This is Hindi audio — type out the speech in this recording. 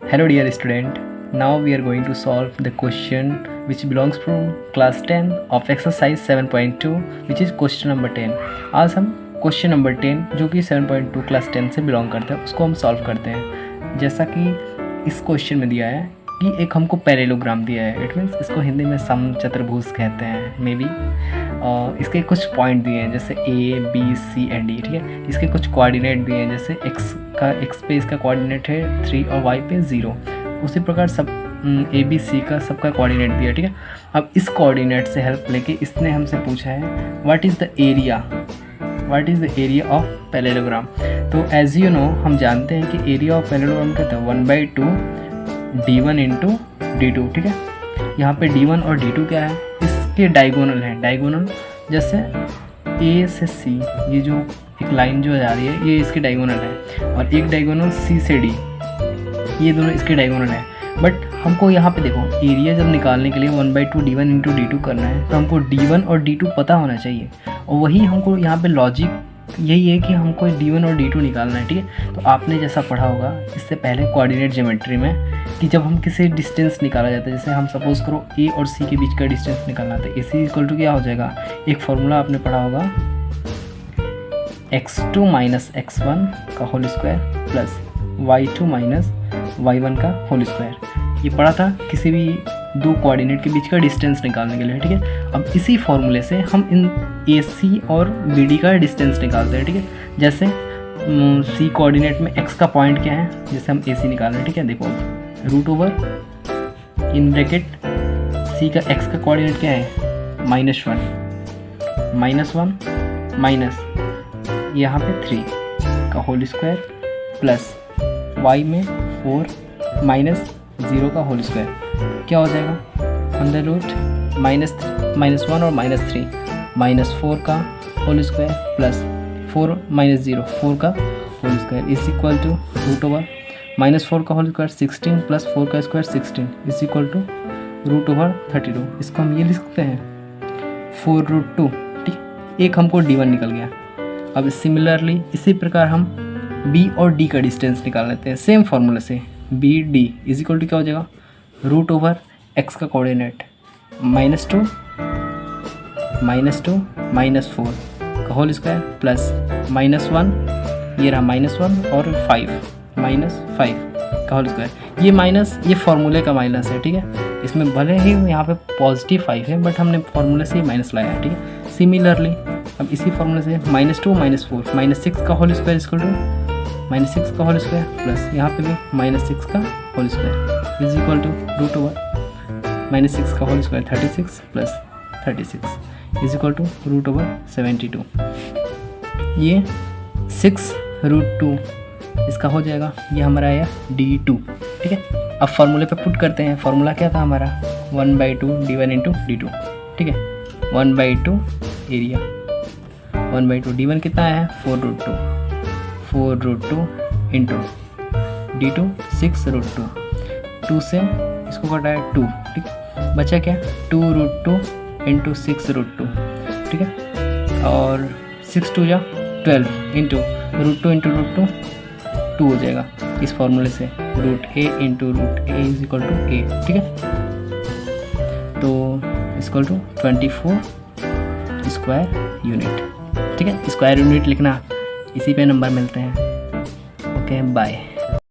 Hello dear student, now we are going to solve the question which belongs from class 10 of exercise 7.2 which is question number 10। आज हम क्वेश्चन नंबर 10 जो कि 7.2 क्लास 10 से बिलोंग करता है उसको हम सॉल्व करते हैं। जैसा कि इस क्वेश्चन में दिया है कि एक हमको पैरेललोग्राम दिया है, इट मीन्स इसको हिंदी में समचतुर्भुज कहते हैं मे बी। इसके कुछ पॉइंट दिए हैं जैसे A B C and D, ठीक है। इसके कुछ कोऑर्डिनेट दिए हैं जैसे एक्स पे इसका कोऑर्डिनेट है 3 और वाई पे 0। उसी प्रकार सब ए बी सी का सबका कोऑर्डिनेट दिया, ठीक है। अब इस कोऑर्डिनेट से हेल्प लेके इसने हमसे पूछा है what is the area of parallelogram. तो एज यू नो हम जानते हैं कि एरिया ऑफ पैरेललोग्राम कहते हैं 1/2 d1 इंटू d2, ठीक है। यहाँ पे d1 और d2 क्या है, इसके डायगोनल है। डायगोनल जैसे a से c, ये जो एक लाइन जो जा रही है ये इसकी डायगोनल है, और एक डायगोनल c से d, ये दोनों इसके डायगोनल है। बट हमको यहाँ पे देखो एरिया जब निकालने के लिए 1/2 d1 इंटू d2 करना है तो हमको d1 और d2 पता होना चाहिए, और वही हमको यहाँ पे लॉजिक यही है कि हमको d1 और d2 निकालना है, ठीक है। तो आपने जैसा पढ़ा होगा इससे पहले कोऑर्डिनेट ज्योमेट्री में कि जब हम किसी डिस्टेंस निकाला जाता है, जैसे हम सपोज करो a और c के बीच का डिस्टेंस निकालना है तो ac इक्वल टू क्या हो जाएगा, एक फॉर्मूला आपने पढ़ा होगा x2 माइनस x1 का whole square plus y2 minus y1 का होल स्क्वायर। ये पढ़ा था किसी भी दो कोऑर्डिनेट के बीच का डिस्टेंस निकालने के लिए, ठीक है। अब इसी फॉर्मूले से हम इन AC और BD का डिस्टेंस निकालते हैं, ठीक है। जैसे C कोऑर्डिनेट में x का पॉइंट क्या है, जैसे हम AC निकाल रहे हैं, ठीक है। देखो root over in bracket C का x का कोऑर्डिनेट क्या है -1 माइनस यहाँ पे 3 का होल स्क्वायर प्लस y में 4 माइनस 0 का होल स्क्वायर क्या हो जाएगा, अंडर रूट -1 और -3 -4 का होल स्क्वायर प्लस 4 माइनस 0 4 का whole square is equal to root over -4 का होल स्क्वायर 16 प्लस 4 का square 16 is equal to root over 32। इसको हम ये लिख सकते हैं 4√2, ठीक। एक हमको d1 निकल गया। अब सिमिलरली इसी प्रकार हम b और d का डिस्टेंस निकाल लेते हैं सेम फार्मूले से। BD इज इक्वल टू क्या हो जाएगा, रूट ओवर x का कोऑर्डिनेट -2 -4 का होल स्क्वायर प्लस -1, ये रहा -1 और 5 का होल स्क्वायर। ये माइनस ये फार्मूले का माइनस है, ठीक है। इसमें भले ही यहाँ पे पॉजिटिव 5 है बट हमने फार्मूले से ही माइनस लाया है, ठीक है। सिमिलरली अब इसी फार्मूले से -2 -4 -6 का होल स्क्वायर इक्वल टू -6 का होल स्क्वायर प्लस यहाँ पे भी -6 का whole square is equal to root over -6 का whole square 36 plus 36 is equal to root over 72। ये 6√2 इसका हो जाएगा, ये हमारा आया d2, ठीक है। अब फार्मूले पे पुट करते हैं। फार्मूला क्या था हमारा 1/2 d1 इंटू d2, ठीक है। 1/2 एरिया 1/2 d1 कितना है 4√2 इंटू d2 6√2, 2 से इसको कटाया 2, ठीक। बचा क्या 2√2 इंटू 6√2, ठीक है। और 6 2 या 12 इंटू √2 इंटू √2 2 हो जाएगा। इस फॉर्मूले से √a into √a is equal to a, ठीक है। तो इक्वल टू 24 स्क्वायर यूनिट, ठीक है। स्क्वायर यूनिट लिखना, इसी पे नंबर मिलते हैं। Okay bye.